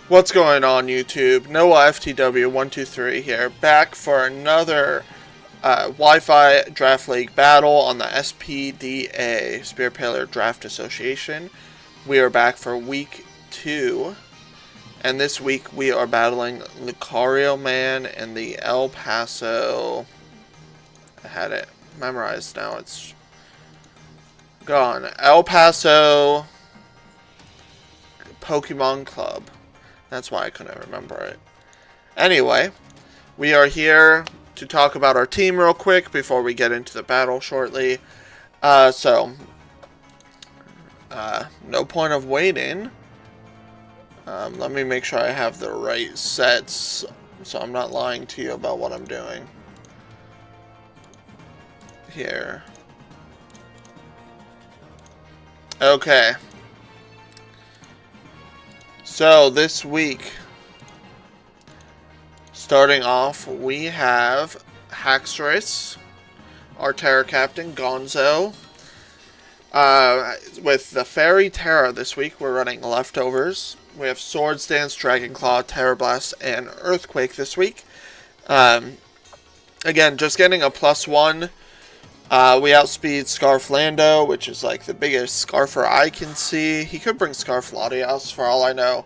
What's going on, YouTube? Noah FTW123 here, back for another Wi-Fi Draft League battle on the SPDA, Spirit Paler Draft Association. We are back for week 2, and this week we are battling Lucarioman and the El Paso. I had it memorized, now it's gone. El Paso Pokemon Club. That's why I couldn't remember it. Anyway, we are here to talk about our team real quick before we get into the battle shortly. No point of waiting. Let me make sure I have the right sets so I'm not lying to you about what I'm doing. Here. Okay. So, this week, starting off, we have Haxorus, our Terra Captain, Gonzo. With the Fairy Terra this week, we're running Leftovers. We have Swords Dance, Dragon Claw, Terra Blast, and Earthquake this week. Again, just getting a +1. We outspeed Scarf Lando, which is like the biggest Scarfer I can see. He could bring Scarf Latios for all I know,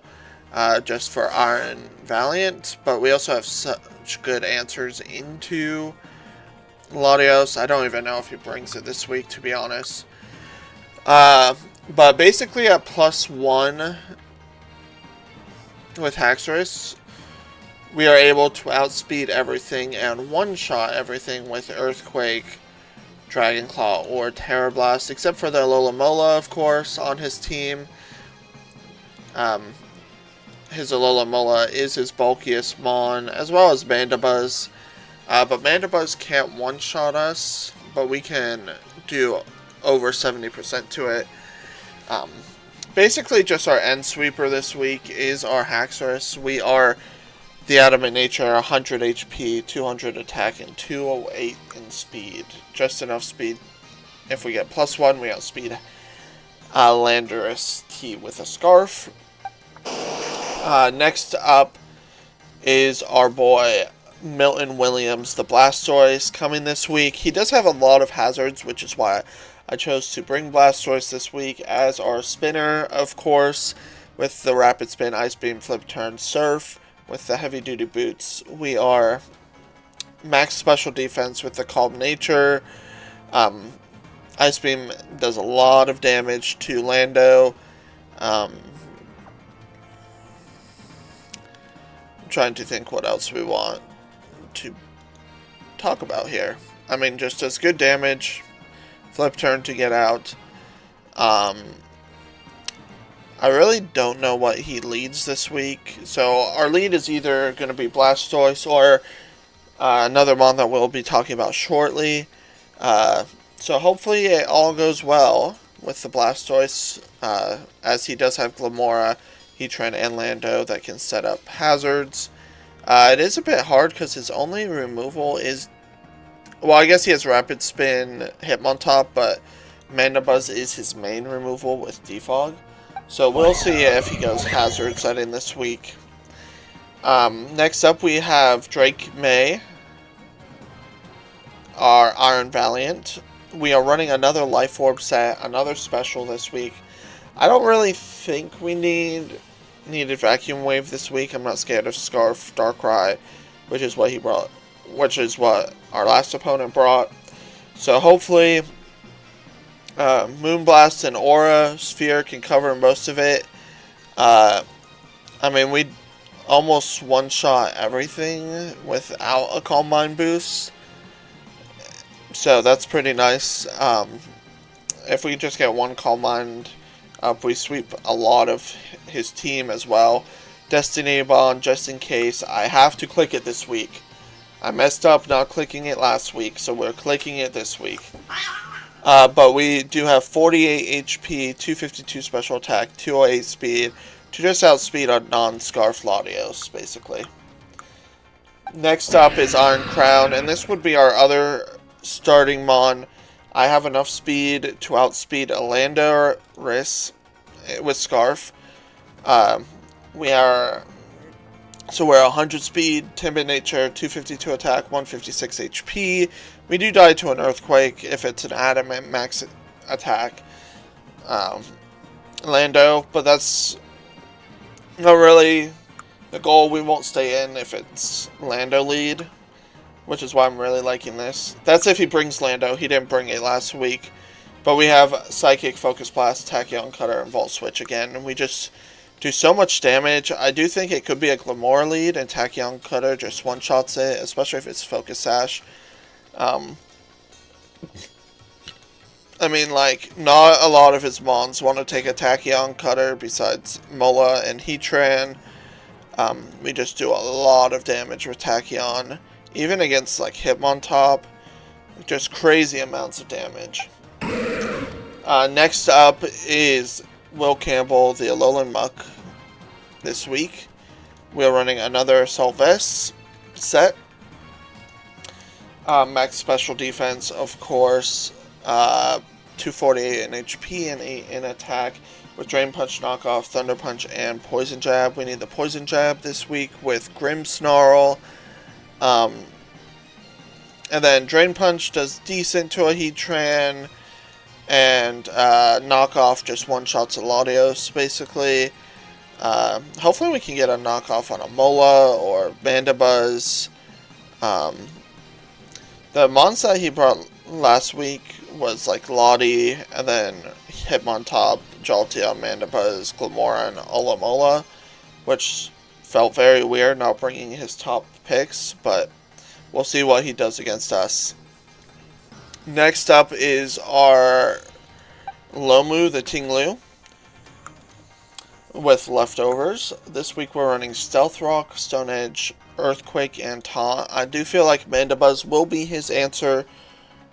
just for Iron Valiant. But we also have such good answers into Latios. I don't even know if he brings it this week, to be honest. But basically at +1 with Haxorus, we are able to outspeed everything and one-shot everything with Earthquake, Dragon Claw, or Terra Blast, except for the Alola-Mola, of course, on his team. His Alola-Mola is his bulkiest Mon, as well as Mandibuzz. But Mandibuzz can't one-shot us, but we can do over 70% to it. Basically, just our end sweeper this week is our Haxorus. We are the Adamant Nature, 100 HP, 200 attack, and 208 in speed. Just enough speed. If we get +1, we outspeed Landorus T with a Scarf. Next up is our boy Milton Williams, the Blastoise, coming this week. He does have a lot of hazards, which is why I chose to bring Blastoise this week as our spinner, of course, with the Rapid Spin, Ice Beam, Flip Turn, Surf. With the Heavy Duty Boots, we are max special defense with the Calm Nature. Ice Beam does a lot of damage to Lando. I'm trying to think what else we want to talk about here. I mean, just does good damage. Flip Turn to get out. I really don't know what he leads this week. So our lead is either going to be Blastoise or another mon that we'll be talking about shortly. So hopefully it all goes well with the Blastoise, as he does have Glamora, Heatran, and Lando that can set up hazards. It is a bit hard because his only removal is... Well, I guess he has Rapid Spin, Hitmontop, but Mandibuzz is his main removal with Defog. So we'll see if he goes Hazard Setting this week. Next up we have Drake May, our Iron Valiant. We are running another Life Orb set, another special this week. I don't really think we needed Vacuum Wave this week. I'm not scared of Scarf, Darkrai, which is what he brought, which is what our last opponent brought. So hopefully Moonblast and Aura Sphere can cover most of it. I mean, we almost one-shot everything without a Calm Mind boost. So that's pretty nice. If we just get one Calm Mind up, we sweep a lot of his team as well. Destiny Bond, just in case. I have to click it this week. I messed up not clicking it last week, so we're clicking it this week. But we do have 48 HP, 252 special attack, 208 speed, to just outspeed a non-Scarf Latios, basically. Next up is Iron Crown, and this would be our other starting Mon. I have enough speed to outspeed a Landorus with Scarf. We are So we're 100 speed, timid nature, 252 attack, 156 HP. We do die to an earthquake if it's an adamant max attack Lando, but that's not really the goal. We won't stay in if it's Lando lead, which is why I'm really liking this. That's if he brings Lando. He didn't bring it last week. But we have Psychic, Focus Blast, Tachyon Cutter, and Volt Switch again, and we just do so much damage. I do think it could be a Glamora lead, and Tachyon Cutter just one-shots it, especially if it's Focus Sash. I mean, like, not a lot of his mons want to take a Tachyon Cutter besides Mola and Heatran. We just do a lot of damage with Tachyon, even against, like, Hitmontop. Just crazy amounts of damage. Next up is Will Campbell, the Alolan Muck, this week. We're running another Salves set. Max special defense, of course. 248 in HP and 8 in attack. With Drain Punch, Knockoff, Thunder Punch, and Poison Jab. We need the Poison Jab this week with Grimmsnarl. And then Drain Punch does decent to a Heatran. And Knockoff just one-shots a Latios, basically. Hopefully we can get a knockoff on a Mola or Mandibuzz. The mons that he brought last week was like Lottie, and then Hitmontop, Jolteon, Mandibuzz, Glamora, and Alomola, which felt very weird not bringing his top picks, but we'll see what he does against us. Next up is our Lomu, the Tinglu, with leftovers. This week we're running Stealth Rock, Stone Edge, Earthquake, and Taunt. I do feel like Mandibuzz will be his answer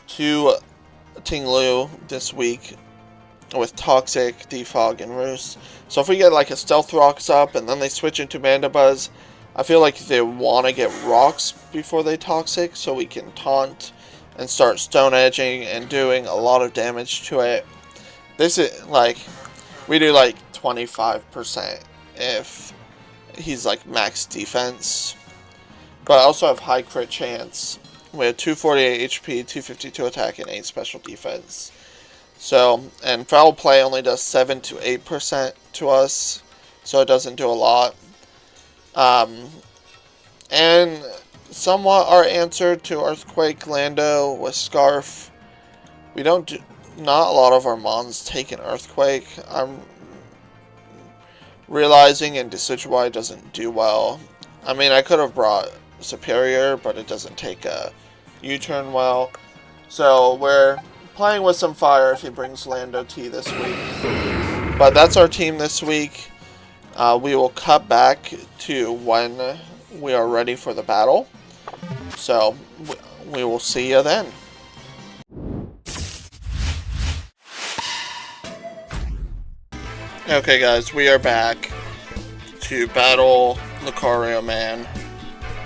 to Tinglu this week with Toxic, Defog, and Roost. So if we get like a Stealth Rocks up and then they switch into Mandibuzz, I feel like they want to get Rocks before they Toxic so we can Taunt and start Stone Edging and doing a lot of damage to it. This is like, we do like 25% if he's like max defense. But I also have high crit chance. We have 248 HP, 252 attack, and 8 special defense. So, and Foul Play only does 7 to 8% to us, so it doesn't do a lot. And somewhat our answer to Earthquake Lando with Scarf. We don't do, not a lot of our mons take an Earthquake. I'm realizing in Decidueye doesn't do well. I mean, I could have brought Superior, but it doesn't take a U-turn well. So we're playing with some fire if he brings Lando T this week. But that's our team this week. We will cut back to when we are ready for the battle. So we will see you then. Okay guys, we are back to battle Lucarioman.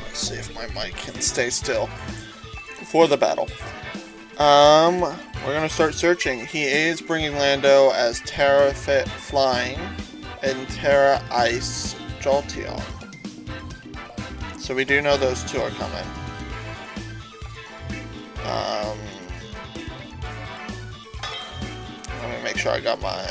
Let's see if my mic can stay still for the battle. We're gonna start searching. He is bringing Lando as Terra Fit Flying and Terra Ice Jolteon. So we do know those two are coming. Let me make sure I got my...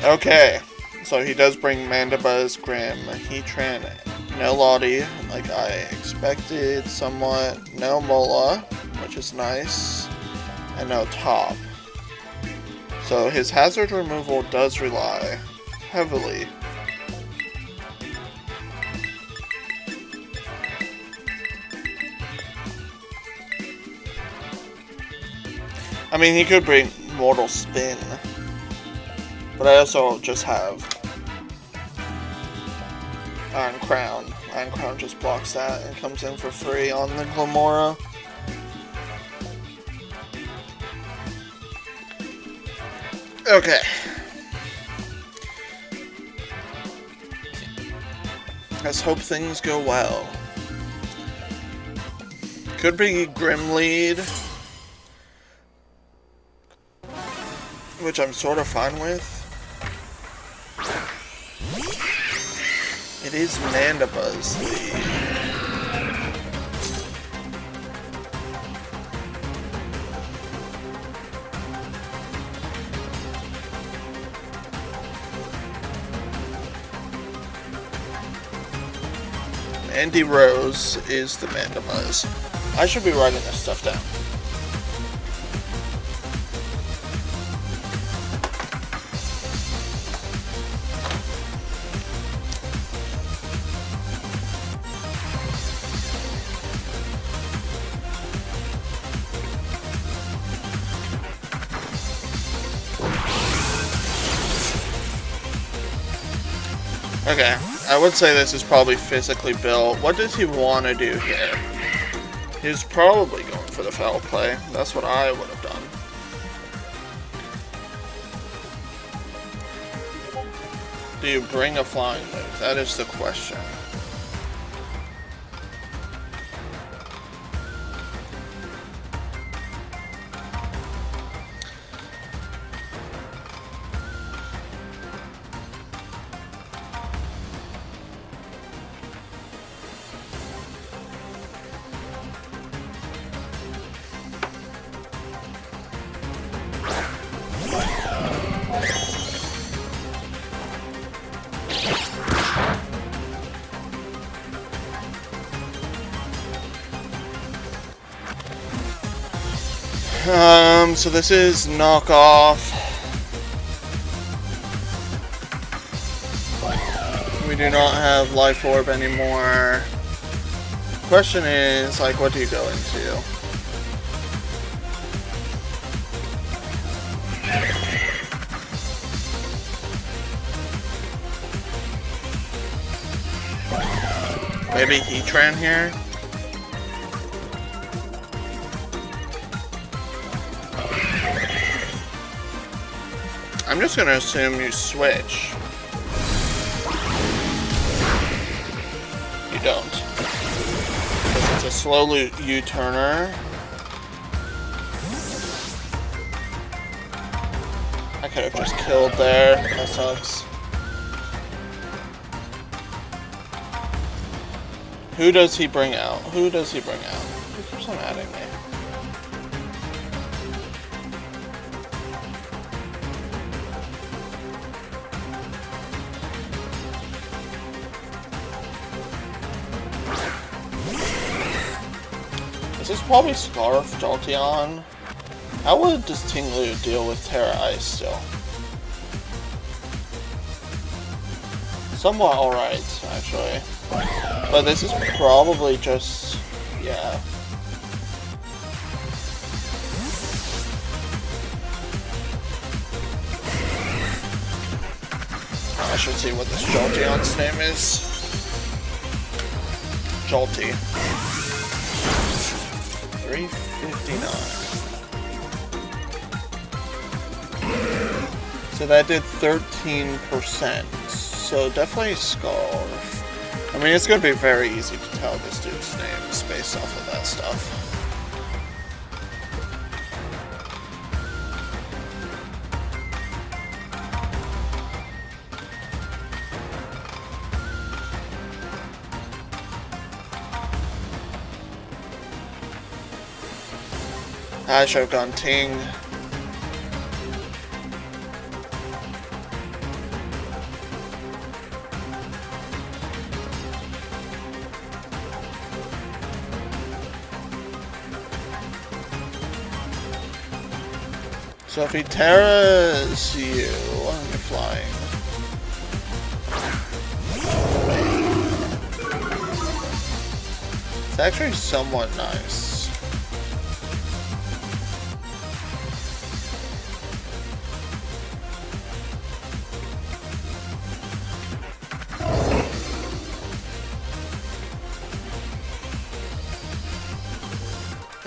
Okay, so he does bring Mandibuzz, Grimm, Heatran, no Lottie, like I expected somewhat, no Mola, which is nice, and no Top. So his hazard removal does rely heavily. I mean, he could bring Mortal Spin. But I also just have Iron Crown. Iron Crown just blocks that and comes in for free on the Glamora. Okay. Let's hope things go well. Could be Grim lead, which I'm sort of fine with. It is Mandibuzz League. Andy Rose is the Mandibuzz. I should be writing this stuff down. Okay, I would say this is probably physically built. What does he want to do here? He's probably going for the foul play. That's what I would have done. Do you bring a flying move? That is the question. So this is knockoff. We do not have Life Orb anymore. Question is, like, what do you go into? Maybe Heatran here? I'm just gonna assume you switch. You don't. Because it's a slow U-turner. I could have just killed there. That sucks. Who does he bring out? Who does he bring out? Who keeps on adding me? This is probably Scarf Jolteon. How does Tinglu deal with Terra Ice still? Somewhat alright, actually. But this is probably just... yeah. I should see what this Jolteon's name is. Jolty. 359. So that did 13%. So definitely Scarf. I mean, it's going to be very easy to tell this dude's names based off of that stuff. I should have gone Ting. So if he terras you, you're flying. It's actually somewhat nice.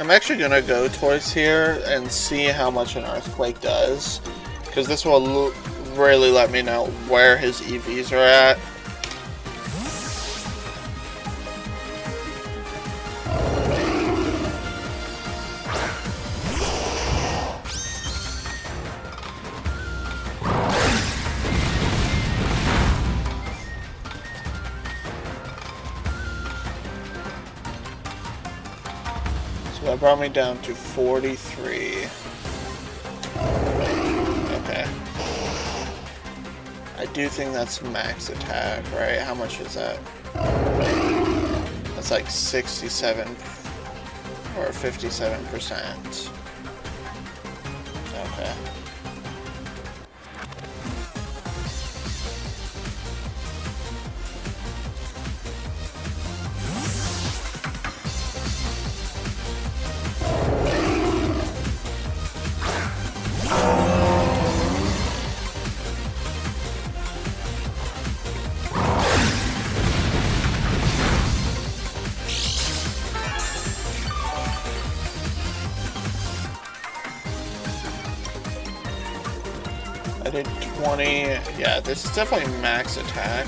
I'm actually gonna go towards here and see how much an Earthquake does, because this will really let me know where his EVs are at. that brought me down to 43. Okay. I do think that's max attack, right? How much is that? That's like 67 or 57%. Okay. I did 20. Yeah, this is definitely max attack.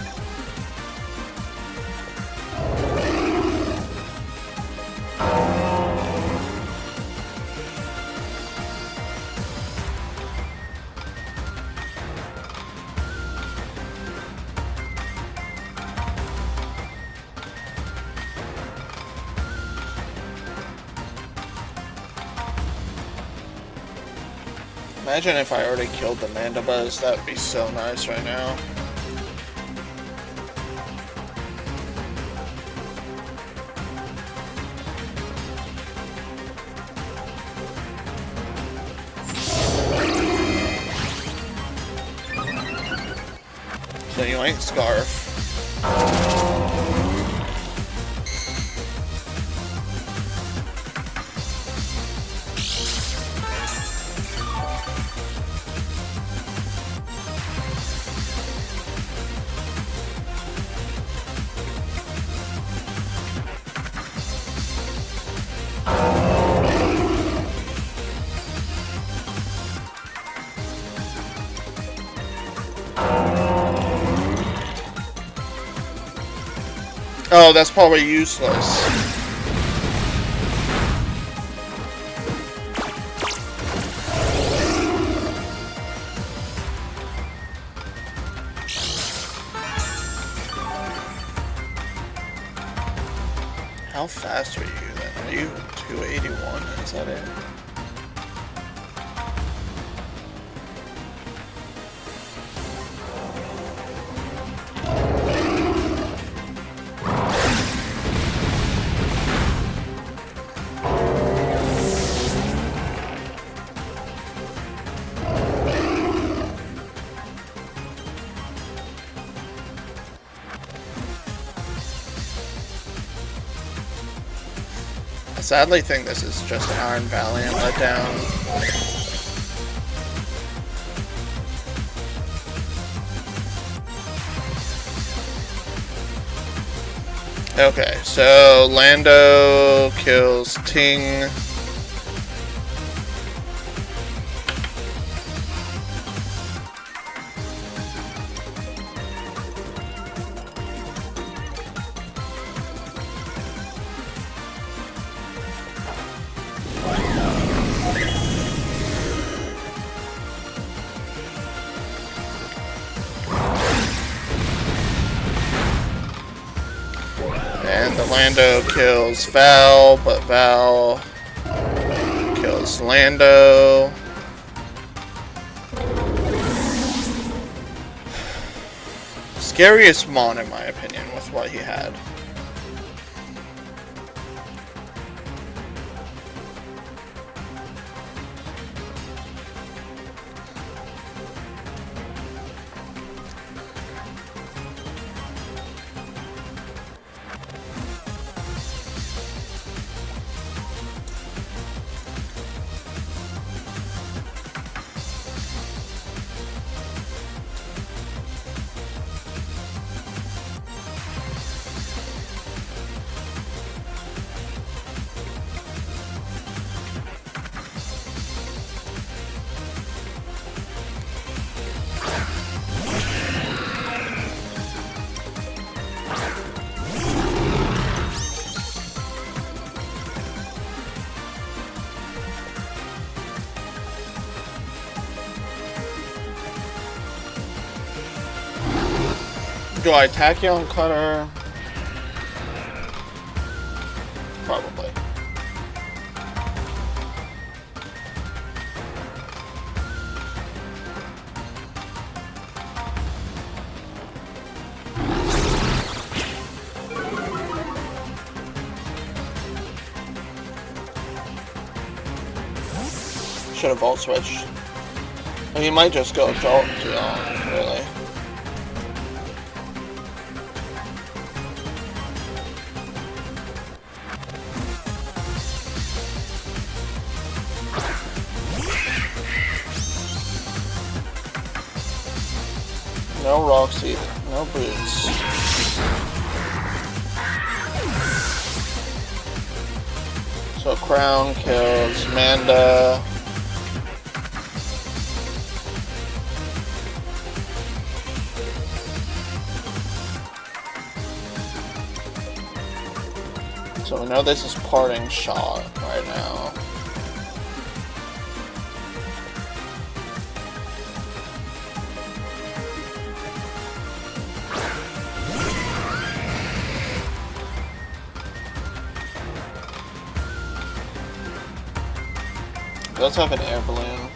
Imagine if I already killed the Mandibuzz, that would be so nice right now. So you ain't Scarf. Oh, that's probably useless. How fast are you then? Are you 281? Is that it? I sadly think this is just Iron Valiant let down. Okay, so Lando kills Ting. And the Lando kills Val, but Val kills Lando. Scariest Mon, in my opinion, with what he had. Do I attack you on Cutter? Probably. should have Volt Switched. And he might just go Jolteon, really. No rocks either. No boots. So Crown kills Manda. So we know this is Parting Shot right now. Does have an air balloon.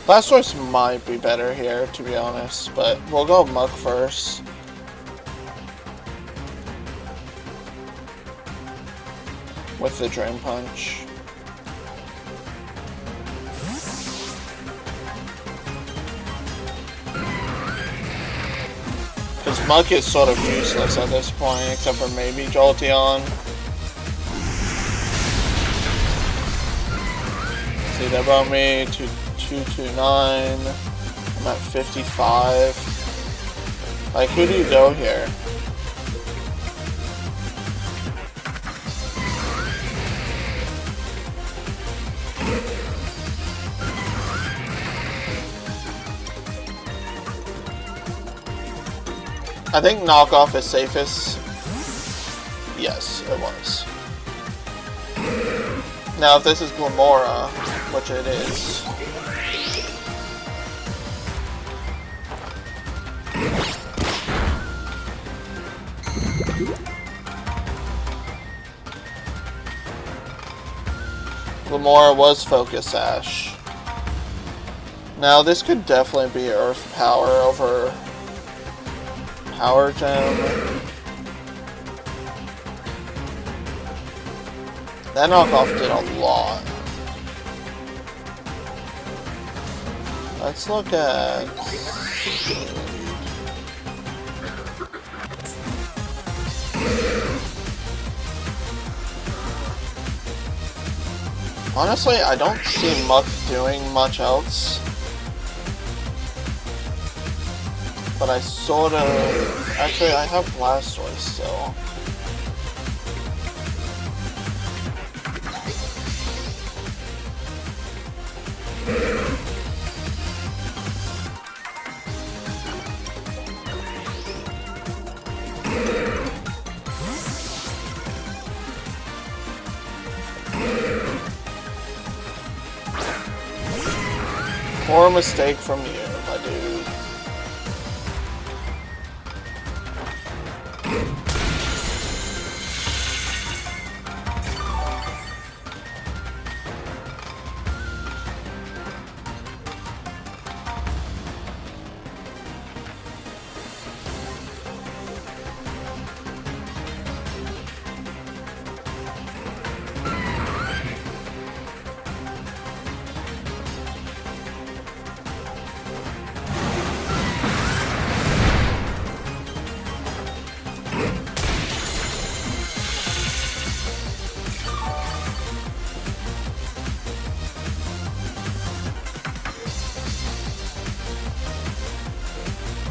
Blastoise might be better here, to be honest, but we'll go Muk first. With the Drain Punch. Because Muk is sort of useless at this point, except for maybe Jolteon. See, that brought me to 229. I'm at 55. Like, who do you go here? I think knockoff is safest. Yes, it was. Now, if this is Glamora, which it is. Glamora was Focus Sash. Now, this could definitely be Earth Power over Power Gem. That knockoff did a lot. Let's look at... Honestly, I don't see Muk doing much else. But I sort of... Actually, I have Blastoise still. Or a mistake from you, my dude.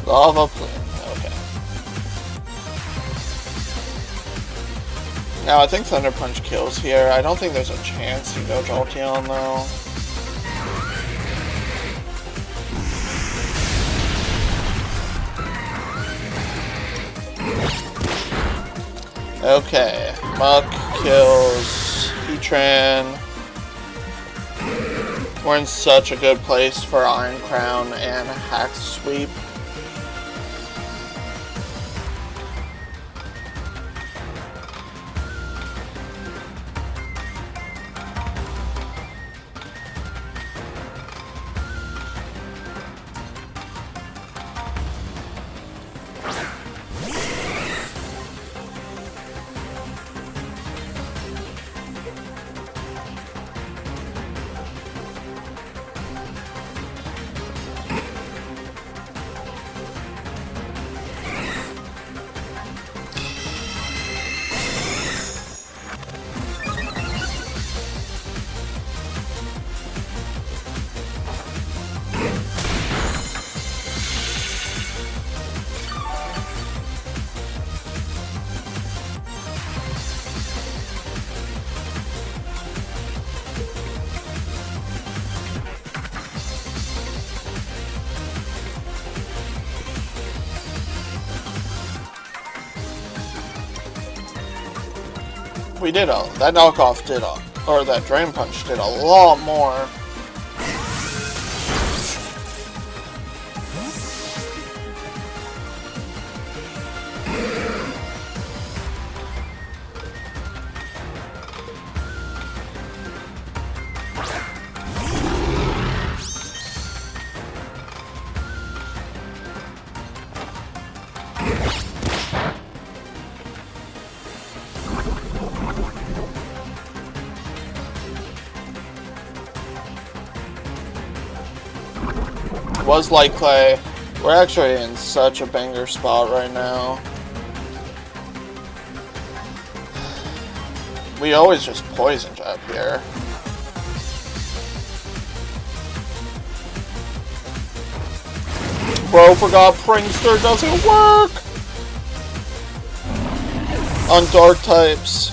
Lava Plume, okay. Now I think Thunder Punch kills here. I don't think there's a chance to go Jolteon though. Okay, Muk kills Heatran. We're in such a good place for Iron Crown and Hack Sweep. We did that knockoff did or that Drain Punch did a lot more. Was like Clay. We're actually in such a banger spot right now. We always just poison jab here. Bro forgot Prankster doesn't work on dark types.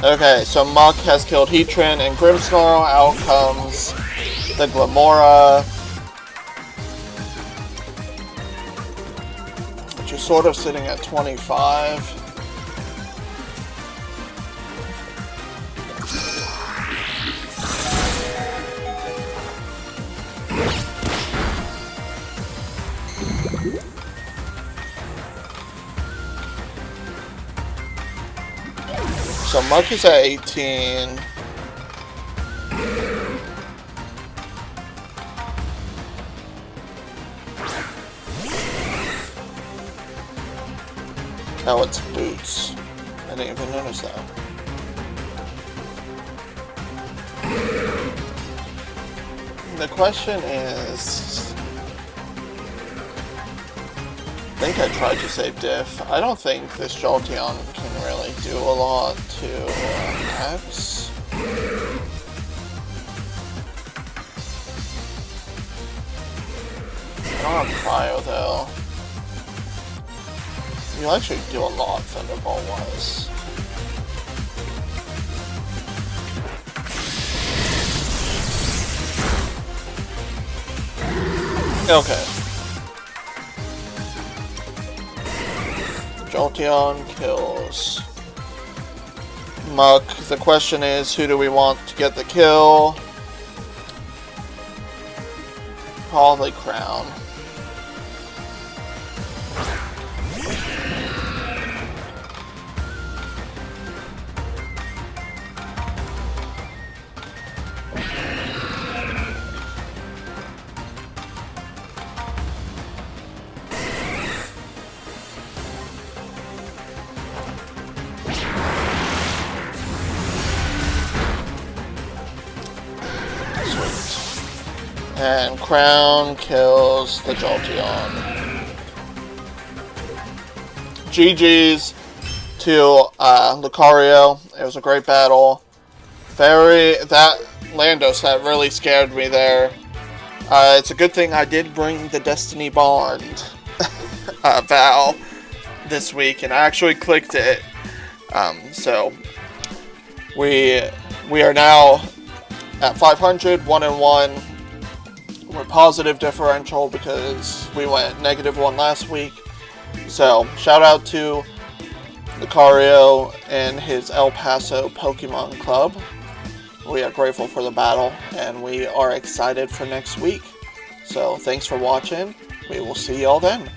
Okay, so Muck has killed Heatran and Grimmsnarl. Out comes the Glamora, which is sort of sitting at 25. So Muck is at 18. Oh, it's Boots. I didn't even notice that. The question is... I think I tried to save Diff. I don't think this Jolteon can really do a lot to X. I don't have Cryo though. You actually do a lot Thunderbolt wise. Okay. Jolteon kills Muck. The question is, who do we want to get the kill? Probably Crown. And Crown kills the Jolteon. GG's to Lucario. It was a great battle. That Landos that really scared me there. It's a good thing I did bring the Destiny Bond Vow this week, and I actually clicked it. So we are now at 500, 1-1. We're positive differential because we went -1 last week. So, shout out to Lucario and his El Paso Pokemon Club. We are grateful for the battle, and we are excited for next week. So, thanks for watching. We will see y'all then.